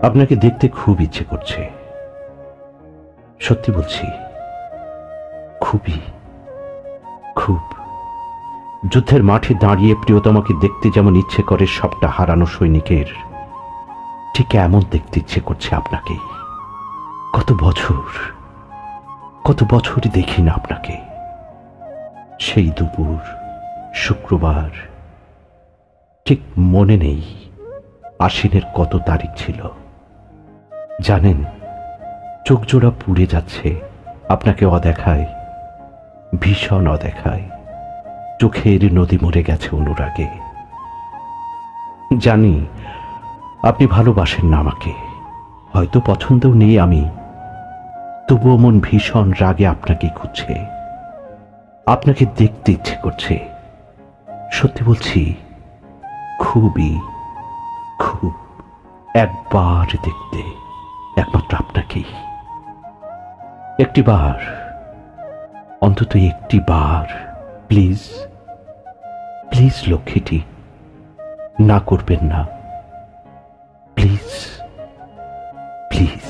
আপনাকে দেখতে খুব ইচ্ছে করছে, সত্যি বলছি, খুবই, খুব। যুদ্ধের মাঠে দাঁড়িয়ে প্রিয়তমাকে দেখতে যেমন ইচ্ছে করে সবটা হারানো সৈনিকের, ঠিক এমন দেখতে ইচ্ছে করছে আপনাকে। কত বছর দেখি না আপনাকে। সেই দুপুর শুক্রবার, ঠিক মনে নেই আশ্বিনের কত তারিখ ছিল। জানেন, চোখ জোড়া পুড়ে যাচ্ছে আপনাকে অদেখায়, ভীষণ অদেখায়। চোখের নদী মরে গেছে অনুরাগে। জানি আপনি ভালোবাসেন না আমাকে, হয়তো পছন্দও নেই আমি, তবুও মন ভীষণ রাগে আপনাকে খুঁজছে, আপনাকে দেখতে ইচ্ছে করছে। সত্যি বলছি, খুবই, খুব। একবার দেখতে, একমাত্র আপনাকেই। একটিবার, অন্তত একটিবার, প্লিজ, প্লিজ লক্ষ্মীটি, না করবেন না, প্লিজ, প্লিজ।